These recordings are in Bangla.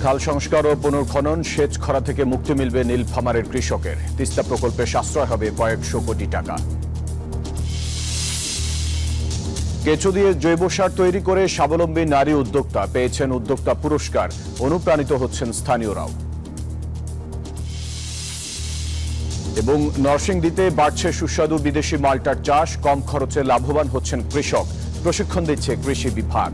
খাল সংস্কার ও পুনর্খনন, সেচ খরা থেকে মুক্তি মিলবে নীলফামারীর কৃষকের। তিস্তা প্রকল্পে সাশ্রয় হবে কয়েকশো কোটি টাকা। কেঁচো দিয়ে জৈব সার তৈরি করে স্বাবলম্বী নারী উদ্যোক্তা পেয়েছেন উদ্যোক্তা পুরস্কার। অনুপ্রাণিত হচ্ছেন স্থানীয়রাও। এবং নরসিংদীতে বাড়ছে সুস্বাদু বিদেশি মাল্টার চাষ, কম খরচে লাভবান হচ্ছেন কৃষক। প্রশিক্ষণ দিচ্ছে কৃষি বিভাগ।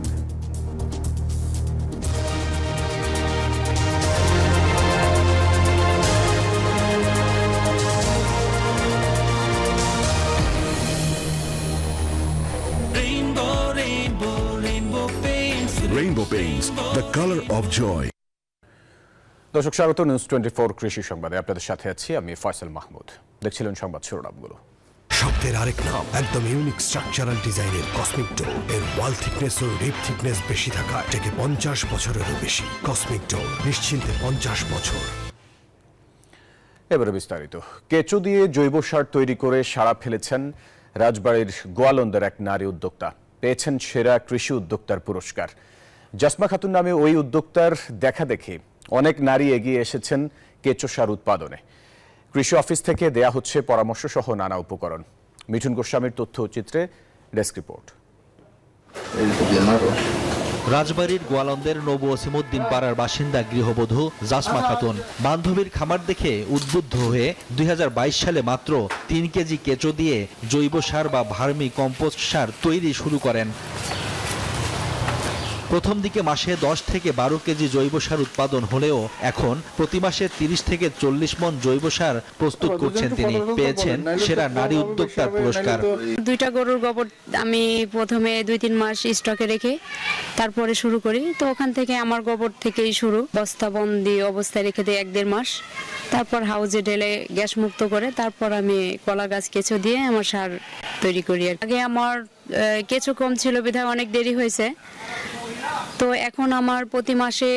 Rainbow Paints, the color of joy. দর্শক স্বাগত নিউজ 24 কৃষি সংবাদে। আপনাদের সাথে আছি আমি ফয়সাল মাহমুদ। দেখছিলেন সংবাদ শিরোনামগুলো। শব্দের আরেক নাম, একদম ইউনিক স্ট্রাকচারাল ডিজাইনের কসমিক ডো। এর ওয়াল থিকনেস ও রিপ থিকনেস বেশি থাকায় থেকে 50 বছরেরও বেশি। কসমিক ডো, নিশ্চিন্তে 50 বছর। এবারে বিস্তারিত। কেঁচো দিয়ে জৈব সার তৈরি করে সাড়া ফেলেছেন রাজবাড়ীর গোয়ালন্দের এক নারী উদ্যোক্তা। পেয়েছেন সেরা কৃষি উদ্যোক্তার পুরস্কার। জাসমা খাতুন নামে ওই উদ্যোক্তার দেখা দেখি অনেক নারী এগিয়ে এসেছেন কেঁচো সার উৎপাদনে। কৃষি অফিস থেকে দেয়া হচ্ছে পরামর্শ সহ নানা উপকরণ। মিঠুন গোস্বামীর তথ্য চিত্রে ডেস্ক রিপোর্ট। রাজবাড়ীর গোয়ালন্দের নবু ওসিমউদ্দিন পাড়ার বাসিন্দা গৃহবধূ জাসমা খাতুন বান্ধবীর খামার দেখে উদ্বুদ্ধ হয়ে 2022 সালে মাত্র 3 কেজি কেঁচো দিয়ে জৈব সার বা ভার্মি কম্পোস্ট সার তৈরি শুরু করেন। প্রথম দিকে মাসে 10 থেকে 12 কেজি জৈব সার উৎপাদন হলেও এখন প্রতি মাসে 30 থেকে 40 মণ জৈব সার প্রস্তুত করছেন তিনি। পেয়েছেন সেরা নারী উদ্যোক্তার পুরস্কার। 2টা গরুর গোবর আমি প্রথমে 2-3 মাস স্টকে রেখে তারপরে শুরু করি। তো ওখান থেকে আমার গোবর থেকেই শুরু। বস্তাবন্দি অবস্থায় রেখে দিই 1-1.5 মাস। তারপর হাউজে ঢেলে গ্যাস মুক্ত করে তারপর আমি কলা গাছ কেঁচো দিয়ে আমার সার তৈরি করি। আগে আমার কেঁচো কম ছিল বিধায় অনেক দেরি হয়েছে। তো এখন আমার প্রতি মাসে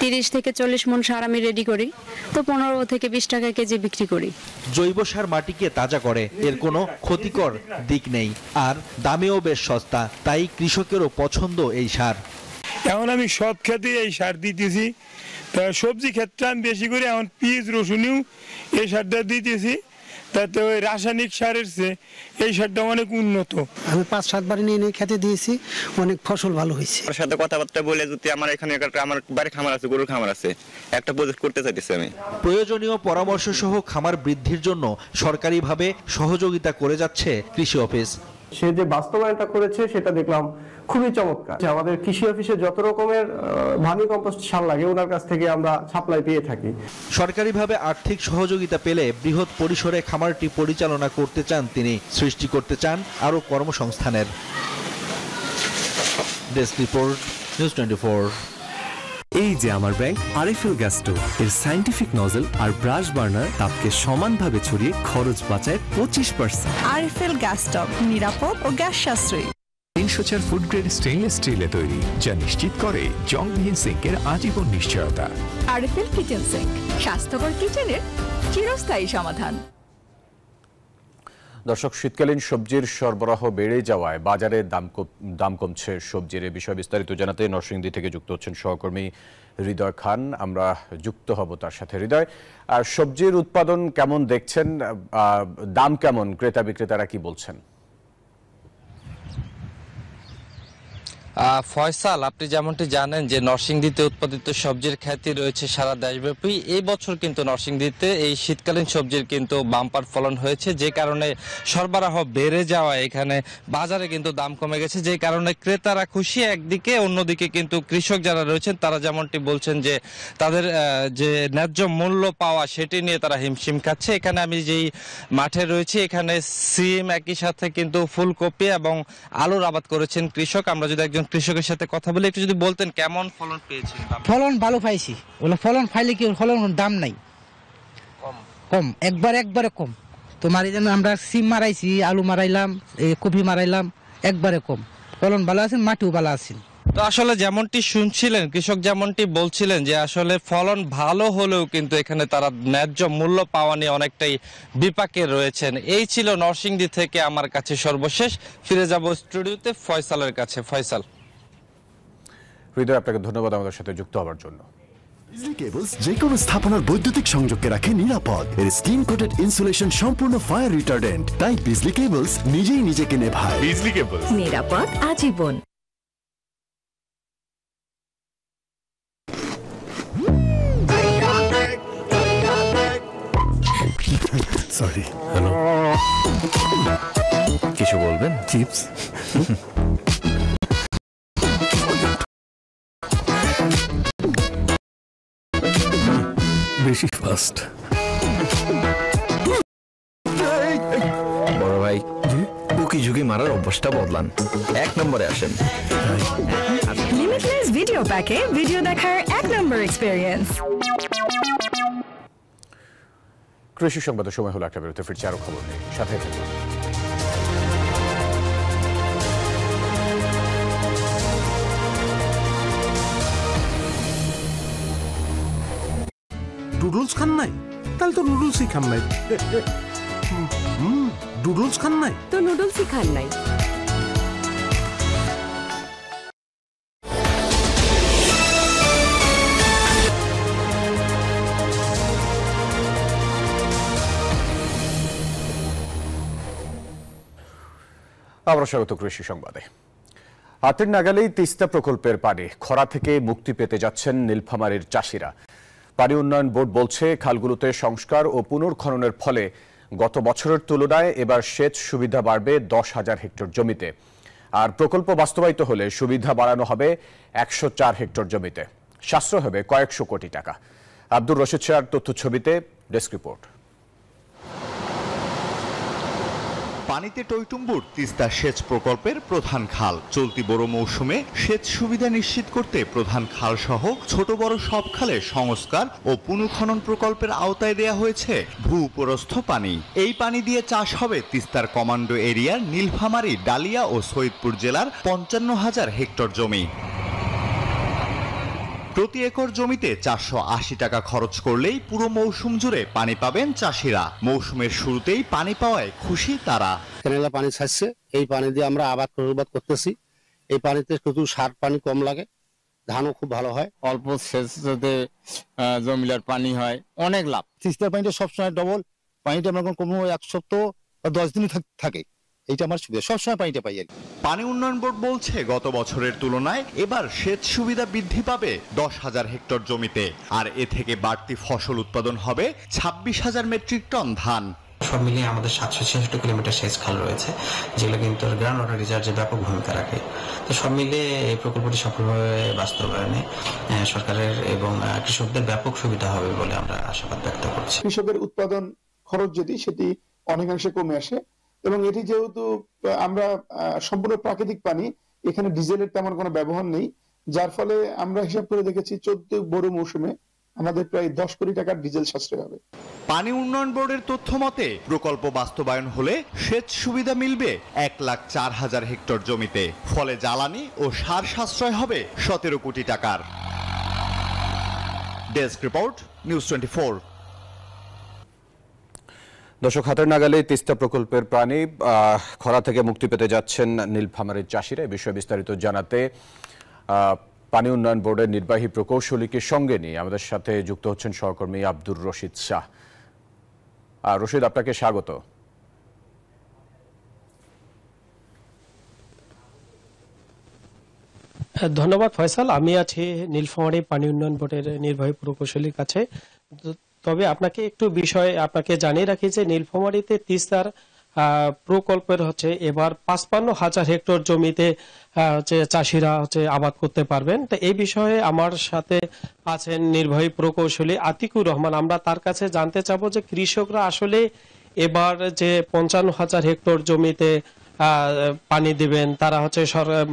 30 থেকে 40 মণ সার আমি রেডি করি। তো 15 থেকে 20 টাকা কেজি বিক্রি করি। জৈব সার মাটিকে তাজা করে, এর কোনো ক্ষতিকর দিক নেই, আর দামেও বেশ সস্তা। তাই কৃষকেরও পছন্দ এই সার। এখন আমি সব ক্ষেতে এই সার দিতেছি। তা সবজি ক্ষেত্রে আমি বেশি করে এখন পেঁয়াজ রসুনেও এই সারটা দিতেছি। তাতে ওই রাসায়নিক সারের চেয়ে এই সারটা অনেক উন্নত। আমি 5-7 বার নিয়ে খেতে দিয়েছি, অনেক ফসল ভালো হয়েছে। ওর সাথে কথাবার্তা বলে যদি আমার এখানে আমার বাড়ি খামার আছে, গরুর খামার আছে, একটা প্রজেক্ট করতে চাইতেছি আমি। প্রয়োজনীয় পরামর্শ সহ খামার বৃদ্ধির জন্য সরকারিভাবে সহযোগিতা করে যাচ্ছে কৃষি অফিস। সে যে বাস্তবায়নটা করেছে সেটা দেখলাম খুবই চমৎকার। আমাদের কৃষি অফিসে যত রকমের ভার্মি কম্পোস্ট সার লাগে ওনার কাছ থেকে আমরা সাপ্লাই পেয়ে থাকি। সরকারিভাবে আর্থিক সহযোগিতা পেলে বৃহৎ পরিসরে খামারটি পরিচালনা করতে চান তিনি। সৃষ্টি করতে চান আরও কর্মসংস্থানের। Desk report, news 24। এই যে আমার ব্যাংক আরএফএল গ্যাস স্টোভ, এর সায়েন্টিফিক নজল আর ব্রাশ বার্নার তাপকে সমানভাবে ছড়িয়ে খরচ বাঁচায় 25%। আরএফএল গ্যাস স্টোভ নিরাপদ ও গ্যাস সাশ্রয়ী। 304 ফুড গ্রেড স্টেইনলেস স্টিলে তৈরি, যা নিশ্চিত করে জংবিহীন সিঙ্কের আজীবন নিশ্চয়তা। আরএফএল কিচেন সিঙ্ক, স্বাস্থ্যকর কিচেনের চিরস্থায়ী সমাধান। দর্শক, শীতকালীন সবজির সরবরাহ বেড়ে যাওয়ায় বাজারে দাম কমছে সবজির। এই বিষয়ে বিস্তারিত জানাতে নরসিংদী থেকে যুক্ত হচ্ছেন সহকর্মী হৃদয় খান। আমরা যুক্ত হব তার সাথে। হৃদয়, আর সবজির উৎপাদন কেমন দেখছেন, দাম কেমন, ক্রেতা বিক্রেতারা কি বলছেন? ফয়সাল, আপনি যেমনটি জানেন যে নরসিংদীতে উৎপাদিত সবজির খ্যাতি রয়েছে সারা দেশব্যাপী। এই বছর কিন্তু নরসিংদীতে এই শীতকালীন সবজির কিন্তু বাম্পার ফলন হয়েছে, যে কারণে সরবরাহ বেড়ে যাওয়ায় এখানে বাজারে কিন্তু দাম কমে গেছে, যে কারণে ক্রেতারা খুশি একদিকে, অন্যদিকে কিন্তু কৃষক যারা রয়েছেন তারা যেমনটি বলছেন যে তাদের যে ন্যায্য মূল্য পাওয়া সেটি নিয়ে তারা হিমশিম খাচ্ছে। এখানে আমি যেই মাঠে রয়েছি এখানে সিম, একই সাথে কিন্তু ফুলকপি এবং আলুর আবাদ করেছেন কৃষক। আমরা যদি একজন কৃষকের সাথে কথা বলে একটু যদি বলতেন কেমন ফলন পেয়েছেন? ফলন ভালো পাইছি। ফলন পাইলে কি ফলন দাম নাই, কম একবারে কম। তোমার এই জন্য আমরা সিম মারাইছি, আলু মারাইলাম, কপি মারাইলাম, একবারে কম। ফলন ভালো আছে, মাটিও ভালো আছে। তো আসলে যেমনটি শুনছিলেন, কৃষক যেমনটি বলছিলেন যে আসলে ফলন ভালো হলেও কিন্তু এখানে তারা ন্যায্য মূল্য পাওয়া নিয়ে অনেকটাই বিপাকে রয়েছেন। এই ছিল নরসিংদী থেকে আমার কাছে সর্বশেষ। ফিরে যাব স্টুডিওতে ফয়সালের কাছে। ফয়সাল। হৃদয়, আপনাকে ধন্যবাদ আমাদের সাথে যুক্ত হওয়ার জন্য। বিজলি কেবলস যে কোনো স্থাপনার বৈদ্যুতিক সংযোগকে রাখে নিরাপদ। এর স্টিম কোটেড ইনসুলেশন সম্পূর্ণ ফায়ার রিটার্ডেন্ট, তাই বিজলি কেবলস নিজেই নিজেকে নেভায়। বিজলি কেবলস, নিরাপদ আজীবন। সরি। হ্যালো, কিছু বলবেন? চিপস। বেশি ফাস্ট। বড় ভাই, উকি ঝুঁকি মারার অভ্যাসটা বদলান, 1 নম্বরে আসেন। লিমিটলেস ভিডিও প্যাকে ভিডিও দেখার 1 নম্বর এক্সপেরিয়েন্স। কৃষি সংবাদের সময় হলো, একটা বিরতি, ফিরছে আরো খবর নেই, সাথে থাকুন। নুডলস খান নাই? তাহলে তো নুডলসই খান নাই। নুডলস খান নাই তো নুডলসই খান নাই। আবার স্বাগত কৃষি সংবাদে। হাতের নাগালেই তিস্তা প্রকল্পের পানি, খরা থেকে মুক্তি পেতে যাচ্ছেন নীলফামারীর চাষিরা। পানি উন্নয়ন বোর্ড বলছে, খালগুলোতে সংস্কার ও পুনর্খননের ফলে গত বছরের তুলনায় এবার সেচ সুবিধা বাড়বে 10,000 হেক্টর জমিতে। আর প্রকল্প বাস্তবায়িত হলে সুবিধা বাড়ানো হবে 104 হেক্টর জমিতে, সাশ্রয় হবে কয়েকশো কোটি টাকা। আব্দুর রশিদ শাহর তথ্য ছবিতে, ডেস্ক রিপোর্ট। পানিতে টইটুম্বুর তিস্তা সেচ প্রকল্পের প্রধান খাল। চলতি বড় মৌসুমে সেচ সুবিধা নিশ্চিত করতে প্রধান খাল সহ ছোট বড় সব খালে সংস্কার ও পুনঃখনন প্রকল্পের আওতায় দেয়া হয়েছে ভূ-উপরস্থ পানি। এই পানি দিয়ে চাষ হবে তিস্তার কমান্ডো এরিয়ার নীলফামারী, ডালিয়া ও সৈয়দপুর জেলার 55,000 হেক্টর জমি। প্রতি একর জমিতে 480 টাকা খরচ করলেই পুরো মৌসুম জুড়ে পানি পাবেন চাষিরা। মৌসুমের শুরুতেই পানি পাওয়ায় খুশি তারা। কেনেলা পানি ছাড়ছে, এই পানি দিয়ে আমরা আবাদ করতেছি। এই পানিতে শুধু সার পানি কম লাগে, ধানও খুব ভালো হয়। অল্প সেচে জমিলার পানি হয়, অনেক লাভ। তিস্তার পানিটা সবসময় ডবল, পানিটা আমরা কোনো 1 সপ্তাহ বা 10 দিনই থাকে। এইটা আমার সুবিধা, সবসময় পানিটা পাই। পানি উন্নয়ন বোর্ড বলছে, গত বছরের তুলনায় এবার সেচ সুবিধা বৃদ্ধি পাবে 10,000 হেক্টর জমিতে। আর এ থেকে বাড়তি ফসল উৎপাদন হবে 26,000 মেট্রিক টন ধান। সব মিলিয়ে আমাদের 766 কিলোমিটার সেচ খাল রয়েছে, যেগুলো কিন্তু গ্রাউন্ড ওয়াটার রিচার্জে ব্যাপক ভূমিকা রাখে। তো সব মিলিয়ে এই প্রকল্পটি সফলভাবে বাস্তবায়নে সরকারের এবং কৃষকদের ব্যাপক সুবিধা হবে বলে আমরা আশাবাদ ব্যক্ত করছি। কৃষকের উৎপাদন খরচ সেটি অনেকাংশে কমে আসে, এবং এটি যেহেতু আমরা সম্পূর্ণ প্রাকৃতিক পানি, এখানে ডিজেলের তেমন কোনো ব্যবহার নেই, যার ফলে আমরা হিসাব করে দেখেছি 14 বড় মৌসুমে আমাদের প্রায় 10 কোটি টাকার ডিজেল সাশ্রয় হবে। পানি উন্নয়ন বোর্ডের তথ্য মতে, প্রকল্প বাস্তবায়ন হলে সেচ সুবিধা মিলবে 1,04,000 হেক্টর জমিতে। ফলে জ্বালানি ও সার সাশ্রয় হবে 17 কোটি টাকার। Desk report, news 24। দর্শক, হাতের নাগালে তিস্তা প্রকল্পের পানি, খরা থেকে মুক্তি পেতে যাচ্ছেন নীলফামারীর চাষিরা। এই বিষয়ে বিস্তারিত জানাতে পানি উন্নয়ন বোর্ডের নির্বাহী প্রকৌশলীকে সঙ্গে নিয়ে আমাদের সাথে যুক্ত হচ্ছেন সহকর্মী আব্দুর রশিদ শাহ। রশিদ, আপনাকে স্বাগত। ধন্যবাদ ফয়সাল। আমি আছি নীলফামারী পানি উন্নয়ন বোর্ডের নির্বাহী প্রকৌশলীর কাছে। তবে আপনাকে জানিয়ে রাখি যে নীলফামারীতে তিস্তার প্রকল্পের এবার 55,000 হেক্টর জমিতে চাষিরা আবাদ করতে পারবেন। তো এই বিষয়ে আমার সাথে আছেন নির্বাহী প্রকৌশলী আতিকুর রহমান। আমরা তার কাছে জানতে চাবো যে কৃষকরা আসলে এবার যে 55,000 হেক্টর জমিতে পানি দিবেন, তারা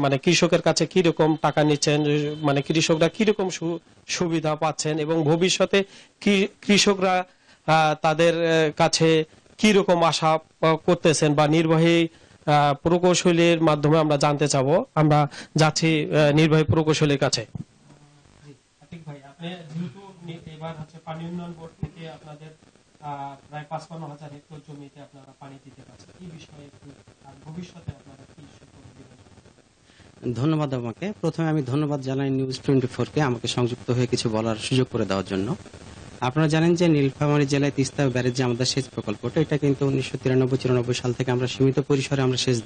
মানে কৃষকের কাছে কিরকম টাকা নিচ্ছেন, মানে কৃষকরা কিরকম সুবিধা পাচ্ছেন, এবং ভবিষ্যতে কৃষকরা তাদের কাছে কিরকম আশা করতেছেন, বা নির্বাহী প্রকৌশলীর মাধ্যমে আমরা জানতে চাবো। আমরা যাচ্ছি নির্বাহী প্রকৌশলীর কাছে। এবার পানি উন্নয়ন বোর্ড থেকে আপনাদের প্রায় 55,000 হেক্টর জমিতে আপনারা পানি দিতে পারছেন, এই বিষয়ে একটু ভবিষ্যতে আপনারা কি সুযোগ দিবেন? ধন্যবাদ আমাকে। প্রথমে আমি ধন্যবাদ জানাই নিউজ 24-কে আমাকে সংযুক্ত হয়ে কিছু বলার সুযোগ করে দেওয়ার জন্য। আপনারা জানেন যে নীলফামারী জেলায় তিস্তা ব্যারেজ যে আমাদের সেচ প্রকল্পটা, এটা কিন্তু 1993-94 সাল থেকে আমরা সীমিত পরিসরে আমরা সেচ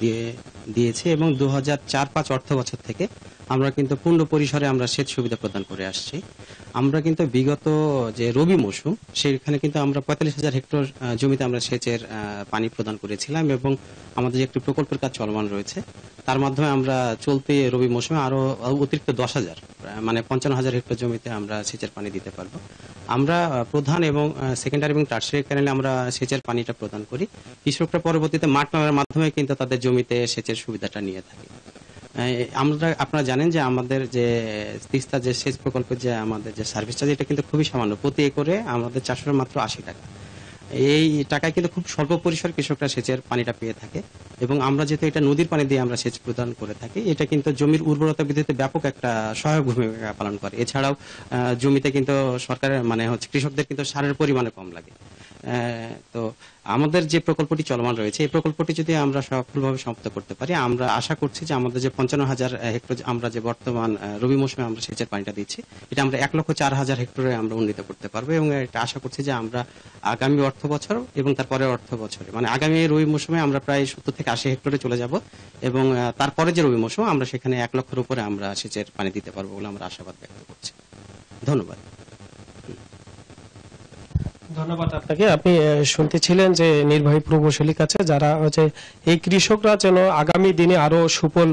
দিয়েছি এবং 2004-05 অর্থ বছর থেকে আমরা কিন্তু পূর্ণ পরিসরে আমরা সেচ সুবিধা প্রদান করে আসছি। আমরা কিন্তু বিগত যে রবি মৌসুম, সেখানে কিন্তু আমরা 45,000 হেক্টর জমিতে আমরা সেচের পানি প্রদান করেছিলাম এবং আমাদের যে একটি প্রকল্পের কাজ চলমান রয়েছে, তার মাধ্যমে আমরা চলতি রবি মৌসুমে আরো অতিরিক্ত 10,000 মানে 55,000 হেক্টর জমিতে আমরা সেচের পানি দিতে পারবো। আমরা প্রধান এবং সেকেন্ডারি এবং টার্সিয়ারি ক্যানেলে আমরা সেচের পানিটা প্রদান করি। কৃষকরা পরবর্তীতে মাঠ নামের মাধ্যমে কিন্তু তাদের জমিতে সেচের সুবিধাটা নিয়ে থাকে। আপনারা জানেন যে আমাদের যে তিস্তা যে সেচ প্রকল্পের যে আমাদের যে সার্ভিস চার্জ, এটা কিন্তু খুবই সামান্য, প্রতি একরে আমাদের চাষের মাত্র 80 টাকা। এই টাকায় কিন্তু খুব স্বল্প পরিসর কৃষকরা সেচের পানিটা পেয়ে থাকে এবং আমরা যেহেতু এটা নদীর পানি দিয়ে আমরা সেচ প্রদান করে থাকি, এটা কিন্তু জমির উর্বরতা বৃদ্ধিতে ব্যাপক একটা সহায়ক ভূমিকা পালন করে। এছাড়াও জমিতে কিন্তু সরকারের কৃষকদের কিন্তু সারের পরিমাণে কম লাগে। তো আমাদের যে প্রকল্পটি চলমান রয়েছে, এই প্রকল্পটি যদি আমরা সফলভাবে সমাপ্ত করতে পারি, আমরা আশা করছি যে আমাদের যে 55,000 হেক্টর আমরা যে বর্তমান রবি মৌসুমে আমরা সেচের পানিটা দিচ্ছি, এটা আমরা 1,04,000 হেক্টরে আমরা উন্নীত করতে পারবো এবং এটা আশা করছি যে আমরা আগামী অর্থ বছর এবং তারপরে অর্থ বছরে মানে আগামী রবি মৌসুমে আমরা প্রায় 70 থেকে 80 হেক্টরে চলে যাব এবং তারপরে যে রবি মৌসুম আমরা সেখানে 1 লক্ষের উপরে আমরা সেচের পানি দিতে পারবো বলে আমরা আশাবাদ ব্যক্ত করছি। ধন্যবাদ। ধন্যবাদ আপনাকে। আপনি শুনতেছিলেন যে নির্বাহী প্রকৌশলীর কাছে, যারা হচ্ছে এই কৃষকরা যেন আগামী দিনে আরো সুফল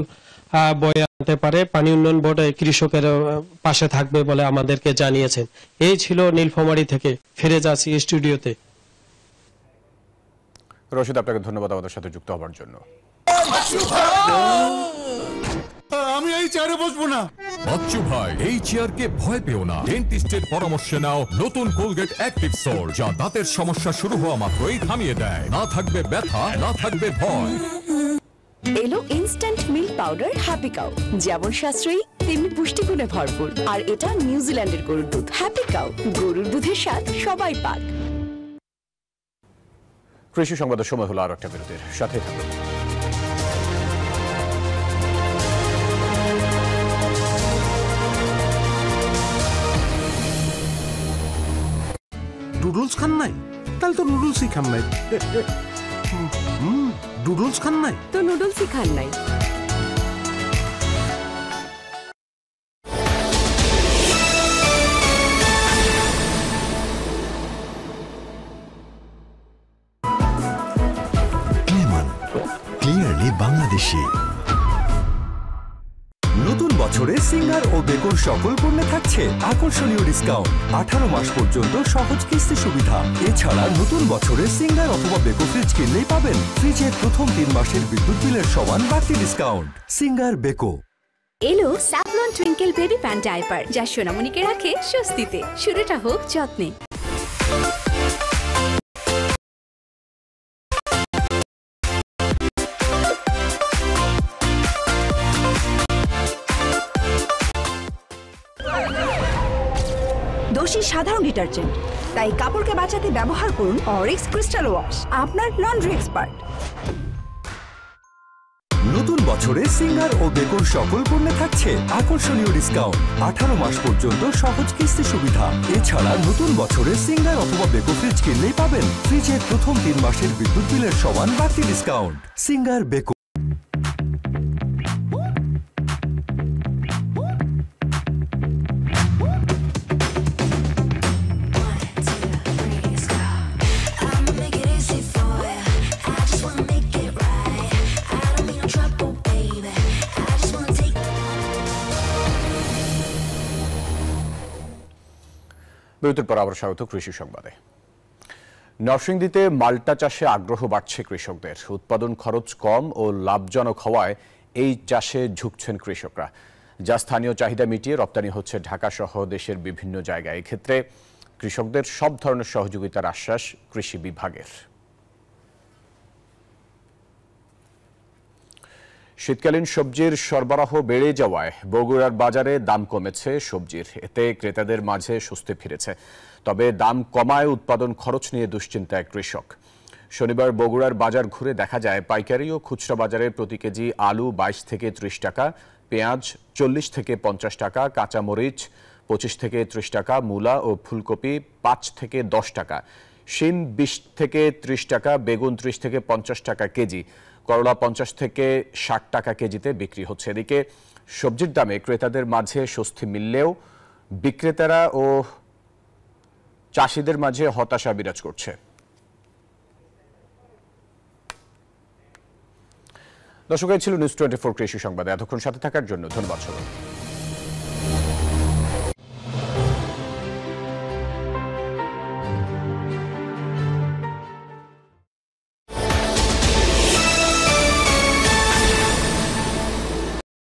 বয়ে আনতে পারে, পানি উন্নয়ন বোর্ড কৃষকের পাশে থাকবে বলে আমাদেরকে জানিয়েছেন। এই ছিল নীলফামারী থেকে। ফিরে যাচ্ছি স্টুডিওতে। রশিদ, আপনাকে ধন্যবাদ আমাদের সাথে যুক্ত হওয়ার জন্য। আমি এই চেয়ারে বসবো না। বাচ্চু ভাই, এই চেয়ারকে ভয় পেও না। ডেন্টিস্টের পরামর্শ নাও নতুন কোলগেট অ্যাক্টিভ সোল, যা দাঁতের সমস্যা শুরু হওয়া মাত্রই থামিয়ে দেয়। না থাকবে ব্যথা, না থাকবে ভয়। এলো instant milk powder happy cow, যেমন সাশ্রয়ী তেমনি পুষ্টিগুণে ভরপুর। আর এটা নিউজিল্যান্ডের গরুর দুধ। হ্যাপি কাউ, গরুর দুধের স্বাদ সবাই পাক। কৃষি সংবাদের সময় হলো আর একটা বিরতির, সাথে থাকুন। নুডলস খান নাই? তাহলে তো নুডলসই খান নাই। নুডলস খান নাই তো নুডলসই খান নাই। ক্লিয়ারলি বাংলাদেশি। নতুন বছরে সিঙ্গার ও বেকোর সকল পণ্যে থাকছে আকর্ষণীয় ডিসকাউন্ট। 18 মাস পর্যন্ত সহজ কিস্তি সুবিধা। এছাড়া নতুন বছরে সিঙ্গার অথবা বেকো ফ্রিজ কিনলেই পাবেন ফ্রিজের প্রথম 3 মাসের বিদ্যুৎ বিলের সমান বাড়তি ডিসকাউন্ট। Singer Beko. এলো Savlon twinkle baby pant diaper, যা সোনামণিকে রাখে স্বস্তিতে। শুরুটা হোক যত্নে। দোষী সাধারণ ডিটারজেন্ট, তাই কাপড়কে বাঁচাতে ব্যবহার করুন অরিক্স ক্রিস্টাল ওয়াশ, আপনার লন্ড্রি এক্সপার্ট। নতুন বছরে সিঙ্গার ও বেকোর সকল পণ্যে থাকছে আকর্ষণীয় ডিসকাউন্ট। 18 মাস পর্যন্ত সহজ কিস্তি সুবিধা। এছাড়া নতুন বছরে সিঙ্গার অথবা বেকো ফ্রিজ কিনলেই পাবেন ফ্রিজের প্রথম 3 মাসের বিদ্যুৎ বিলের সমান বাড়তি ডিসকাউন্ট। Singer Beko. বিরতির পর আবার স্বাগত কৃষি সংবাদে। নরসিংদীতে মাল্টা চাষে আগ্রহ বাড়ছে কৃষকদের। উৎপাদন খরচ কম ও লাভজনক হওয়ায় এই চাষে ঝুঁকছেন কৃষকরা। যা স্থানীয় চাহিদা মিটিয়ে রপ্তানি হচ্ছে ঢাকা সহ দেশের বিভিন্ন জায়গায়। এক্ষেত্রে কৃষকদের সব ধরনের সহযোগিতার আশ্বাস কৃষি বিভাগের। শীতকালীন সবজির সরবরাহ বেড়ে যাওয়ায় বগুড়ার বাজারে দাম কমেছে সবজির। এতে ক্রেতাদের মাঝে স্বস্তি ফিরেছে। তবে দাম কমায় উৎপাদন খরচ নিয়ে দুশ্চিন্তায় কৃষক। শনিবার বগুড়ার বাজার ঘুরে দেখা যায় পাইকারি ও খুচরা বাজারে প্রতি কেজি আলু 22 থেকে 30 টাকা, পেঁয়াজ 40 থেকে 50 টাকা, কাঁচামরিচ 25 থেকে 30 টাকা, মূলা ও ফুলকপি 5 থেকে 10 টাকা, শিম 20 থেকে 30 টাকা, বেগুন 30 থেকে 50 টাকা কেজি, করলা 50 থেকে 60 টাকা কেজিতে বিক্রি হচ্ছে। এদিকে সবজির দামে ক্রেতাদের মাঝে স্বস্তি মিললেও বিক্রেতারা ও চাষিদের মাঝে হতাশা বিরাজ করছে। দর্শক, এই ছিল নিউজ 24 কৃষি সংবাদে। এতক্ষণ সাথে থাকার জন্য ধন্যবাদ।